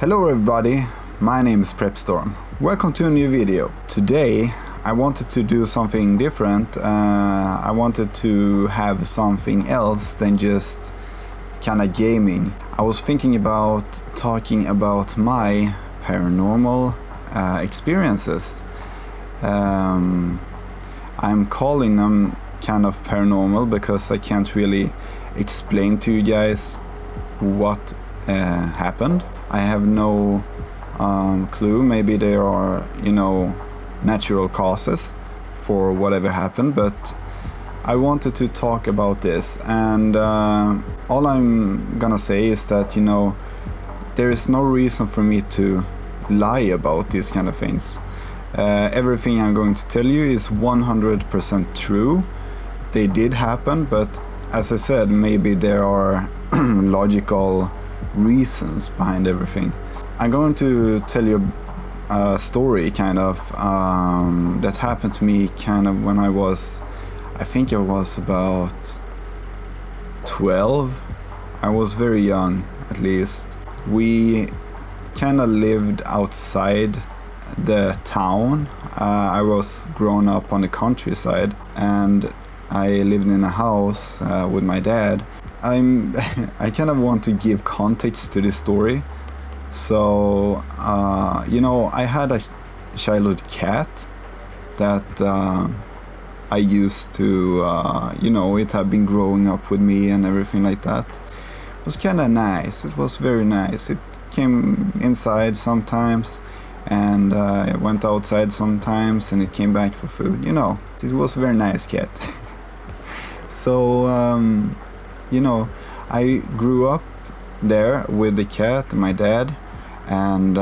Hello everybody, my name is Prepstorm. Welcome to a new video. Today I wanted to do something different. I wanted to have something else than just kinda gaming. I was thinking about talking about my paranormal experiences. I'm calling them kind of paranormal because I can't really explain to you guys what happened. I have no clue. Maybe there are, natural causes for whatever happened, but I wanted to talk about this, and all I'm gonna say is that, there is no reason for me to lie about these kind of things. Everything I'm going to tell you is 100% true. They did happen, but as I said, maybe there are logical reasons behind everything. I'm going to tell you a story kind of that happened to me kind of when I was about 12. I was very young, at least. We kind of lived outside the town. I was grown up on the countryside, and I lived in a house with my dad. I kind of want to give context to this story. So, I had a childhood cat that I used to, it had been growing up with me and everything like that. It was kind of nice. It was very nice. It came inside sometimes, and went outside sometimes, and it came back for food. It was a very nice cat. So, I grew up there with the cat and my dad, and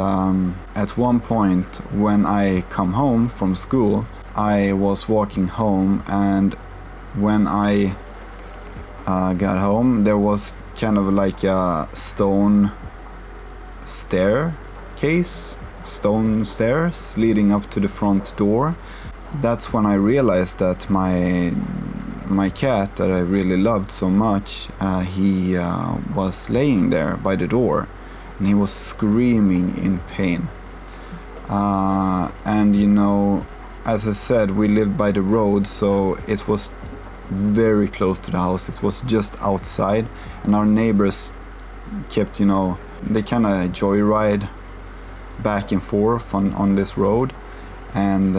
at one point when I come home from school, I was walking home, and when I got home, there was kind of like a stone stairs leading up to the front door. That's when I realized that my cat that I really loved so much, he was laying there by the door, and he was screaming in pain. And as I said, we lived by the road, so it was very close to the house. It was just outside, and our neighbors kept, they kind of joyride back and forth on this road. And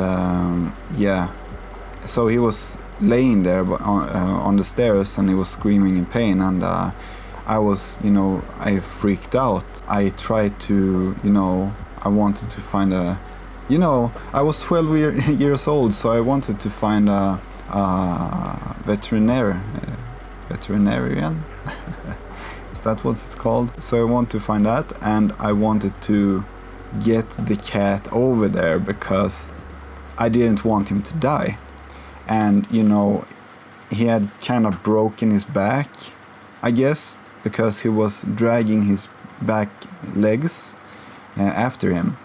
so he was laying there on the stairs, and he was screaming in pain, and I was, I freaked out. I tried to, I wanted to find I was 12 years old, so I wanted to find a veterinarian. Is that what it's called? So I wanted to find that, and I wanted to get the cat over there because I didn't want him to die. And he had kind of broken his back, I guess, because he was dragging his back legs after him.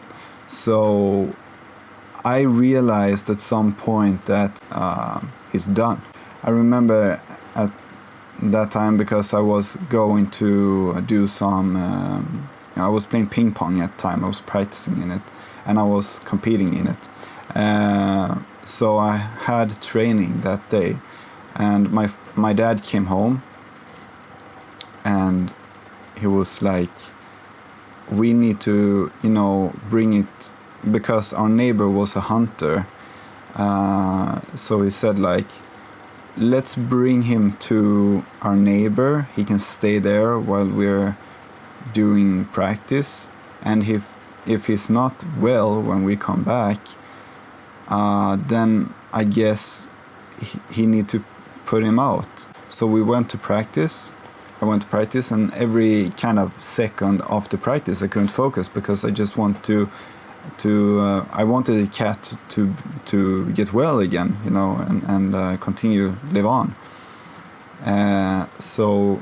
So I realized at some point that he's done. I remember at that time, because I was going to do some I was playing ping pong at the time. I was practicing in it, and I was competing in it. So I had training that day, and my dad came home, and he was like, we need to, bring it, because our neighbor was a hunter. So he said, like, let's bring him to our neighbor. He can stay there while we're doing practice, and if he's not well when we come back, then I guess he need to put him out. So we went to practice. I went to practice, and every kind of second after practice I couldn't focus, because I just want to I wanted the cat to get well again, and continue live on. So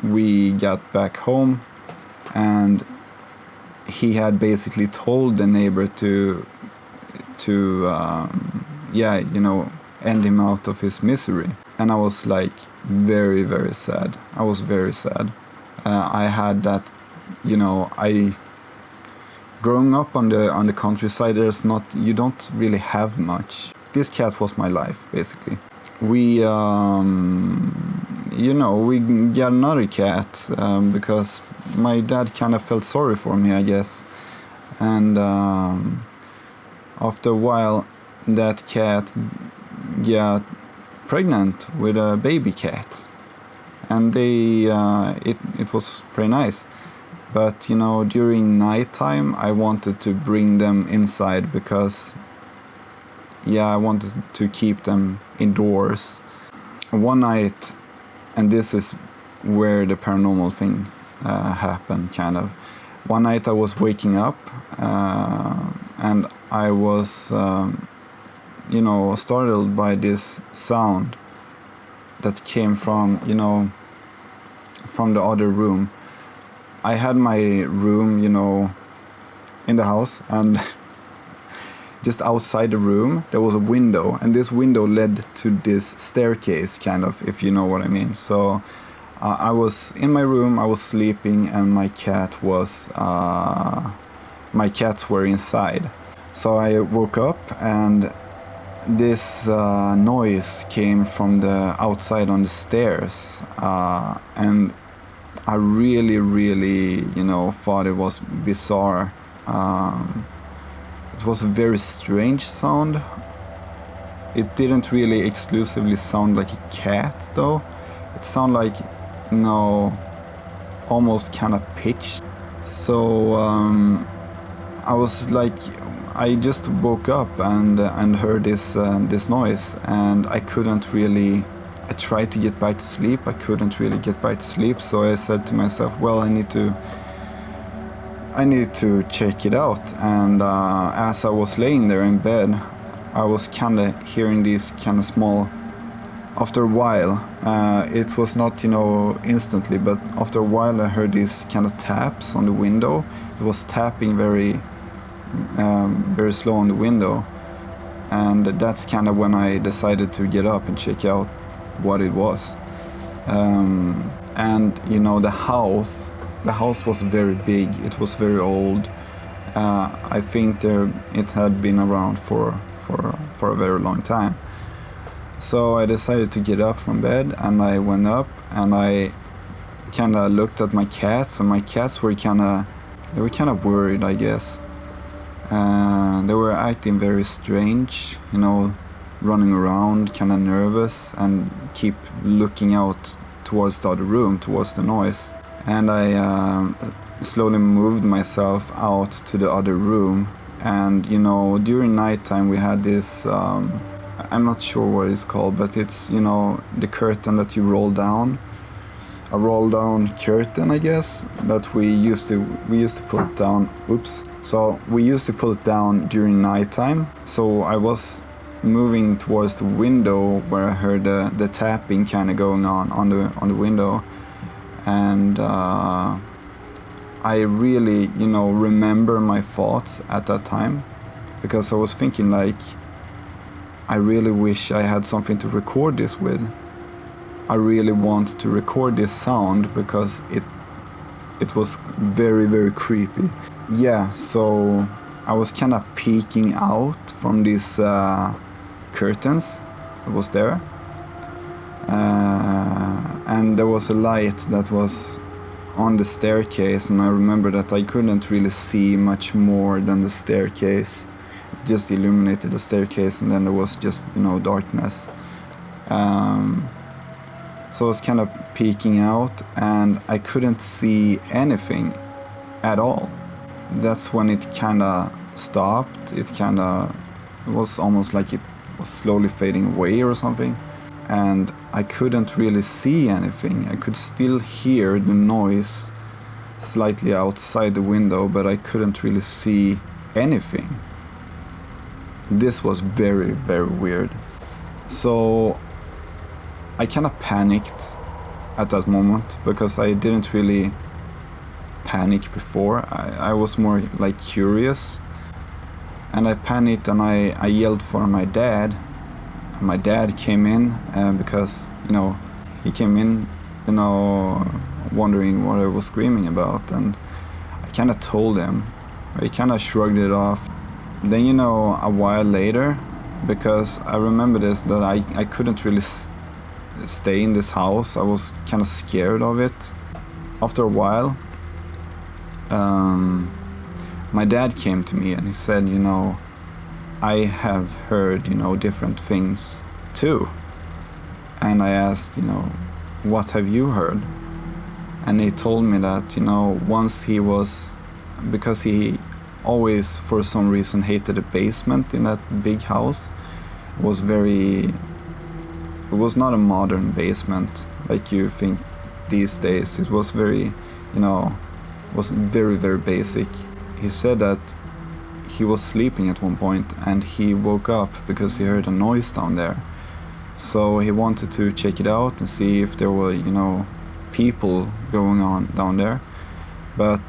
we got back home, and he had basically told the neighbor to end him out of his misery. And I was like very, very sad. I was very sad. I had that, Growing up on the countryside, you don't really have much. This cat was my life, basically. We we got another cat because my dad kind of felt sorry for me, I guess. And after a while, that cat got pregnant with a baby cat, and it was pretty nice. But during nighttime, I wanted to bring them inside because I wanted to keep them indoors. One night, and this is where the paranormal thing happened, kind of. One night I was waking up and I was, startled by this sound that came from the other room. I had my room, in the house, and just outside the room there was a window, and this window led to this staircase, kind of, if you know what I mean. So I was in my room, I was sleeping, and my cats were inside. So I woke up, and this noise came from the outside on the stairs, and I really, really, thought it was bizarre. It was a very strange sound. It didn't really exclusively sound like a cat, though. It sounded like, almost kind of pitched. So I was like, I just woke up and heard this noise, and I couldn't really. I tried to get back to sleep. I couldn't really get back to sleep. So I said to myself, well, I need to check it out. And as I was laying there in bed, I was kind of hearing these kind of small. After a while, it was not instantly, but after a while I heard these kind of taps on the window. It was tapping very very slow on the window, and that's kind of when I decided to get up and check out what it was. And the house was very big. It was very old. I think it had been around for a very long time. So I decided to get up from bed, and I went up and I kind of looked at my cats, and my cats were kind of worried, I guess. They were acting very strange, running around, kind of nervous, and keep looking out towards the other room, towards the noise. And I slowly moved myself out to the other room. And during nighttime we had this, I'm not sure what it's called, but it's the curtain that you roll down, a roll down curtain, I guess, that we used to pull it down. So we used to pull it down during nighttime. So I was moving towards the window where I heard the tapping kind of going on the window, and I really remember my thoughts at that time, because I was thinking like, I really wish I had something to record this with. I really want to record this sound because it was very, very creepy. Yeah, so I was kind of peeking out from these curtains that was there, and there was a light that was on the staircase, and I remember that I couldn't really see much more than the staircase. It just illuminated the staircase, and then there was just darkness. So I was kind of peeking out, and I couldn't see anything at all. That's when it kind of stopped. It was almost like it was slowly fading away or something. And I couldn't really see anything. I could still hear the noise slightly outside the window, but I couldn't really see anything. This was very, very weird. So I kind of panicked at that moment, because I didn't really panic before. I was more like curious, and I panicked, and I yelled for my dad. My dad came in, because he came in wondering what I was screaming about, and I kind of told him, I kind of shrugged it off. Then, you know, a while later, because I remember this, that I couldn't really stay in this house. I was kind of scared of it. After a while, my dad came to me and he said, you know, I have heard, you know, different things too. And I asked, you know, what have you heard? And he told me that, you know, once he was, because he always for some reason hated the basement in that big house. It was not a modern basement like you think these days. It was very, you know, was very, very basic. He said that he was sleeping at one point and he woke up because he heard a noise down there. So he wanted to check it out and see if there were, you know, people going on down there. But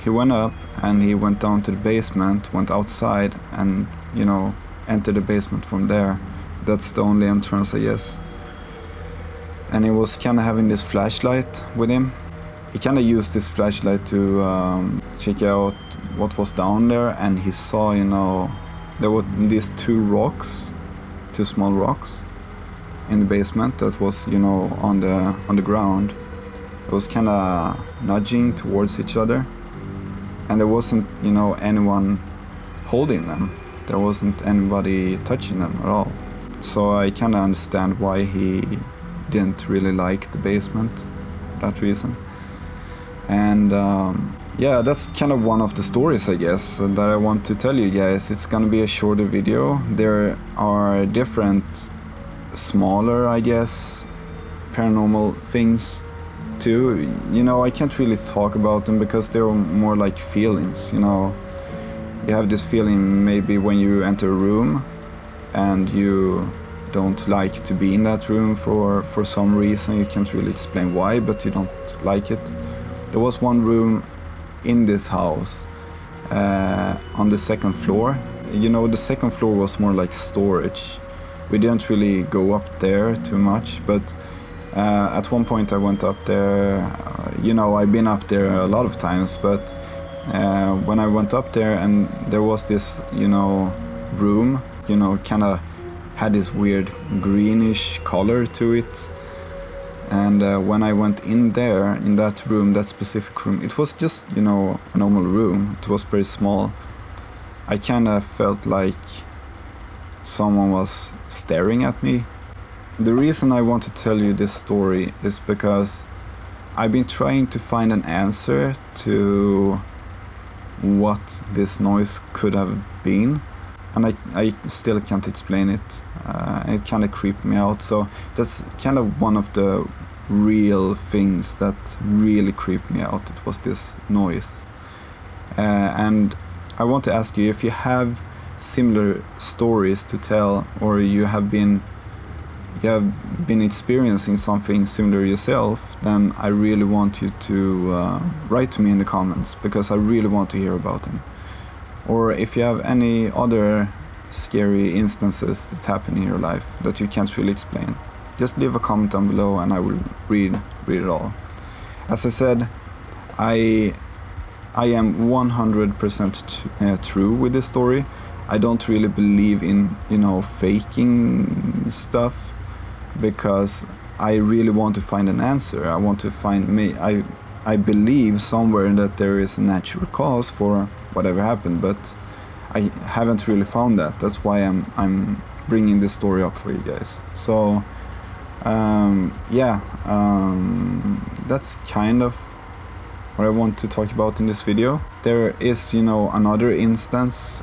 he went up and he went down to the basement, went outside and, you know, entered the basement from there. That's the only entrance, I guess. And he was kind of having this flashlight with him. He kind of used this flashlight to check out what was down there, and he saw, you know, there were these two small rocks in the basement that was, you know, on the ground. It was kind of nudging towards each other, and there wasn't, you know, anyone holding them. There wasn't anybody touching them at all. So I kind of understand why he didn't really like the basement for that reason. And yeah, that's kind of one of the stories, I guess, that I want to tell you guys. It's gonna be a shorter video. There are different smaller, I guess, paranormal things too. You know, I can't really talk about them because they're more like feelings, you know. You have this feeling maybe when you enter a room and you don't like to be in that room for some reason. You can't really explain why, but you don't like it. There was one room in this house on the second floor. You know, the second floor was more like storage. We didn't really go up there too much, but at one point I went up there. You know, I've been up there a lot of times, but when I went up there and there was this, you know, room, you know, kind of had this weird greenish color to it. And when I went in there, in that room, that specific room, it was just, you know, a normal room. It was very small. I kind of felt like someone was staring at me. The reason I want to tell you this story is because I've been trying to find an answer to what this noise could have been, and I still can't explain it. It kind of creeped me out, so that's kind of one of the real things that really creeped me out. It was this noise. And I want to ask you if you have similar stories to tell, or you have been experiencing something similar yourself, then I really want you to write to me in the comments, because I really want to hear about them. Or if you have any other scary instances that happen in your life that you can't really explain, just leave a comment down below and I will read it all. As I said, I am 100% true with this story. I don't really believe in, you know, faking stuff, because I really want to find an answer. I want to find I believe somewhere that there is a natural cause for whatever happened, but I haven't really found that. That's why I'm bringing this story up for you guys. So yeah, that's kind of what I want to talk about in this video. There is, you know, another instance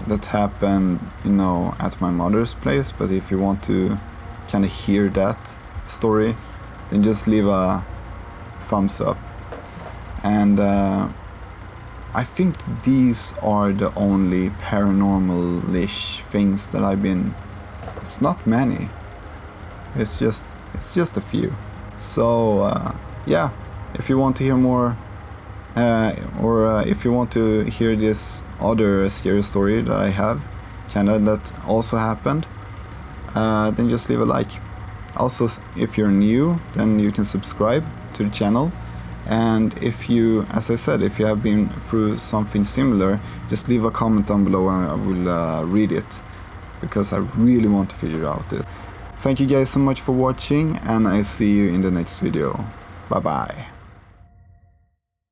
that happened, you know, at my mother's place, but if you want to kind of hear that story, then just leave a thumbs up. And I think these are the only paranormal-ish things that I've been... It's not many. It's just a few. So yeah, if you want to hear more, or if you want to hear this other scary story that I have, kinda, that also happened, then just leave a like. Also, if you're new, then you can subscribe to the channel, And if you, as I said, if you have been through something similar, just leave a comment down below and I will read it, because I really want to figure out this. Thank you guys so much for watching, and I see you in the next video. Bye bye.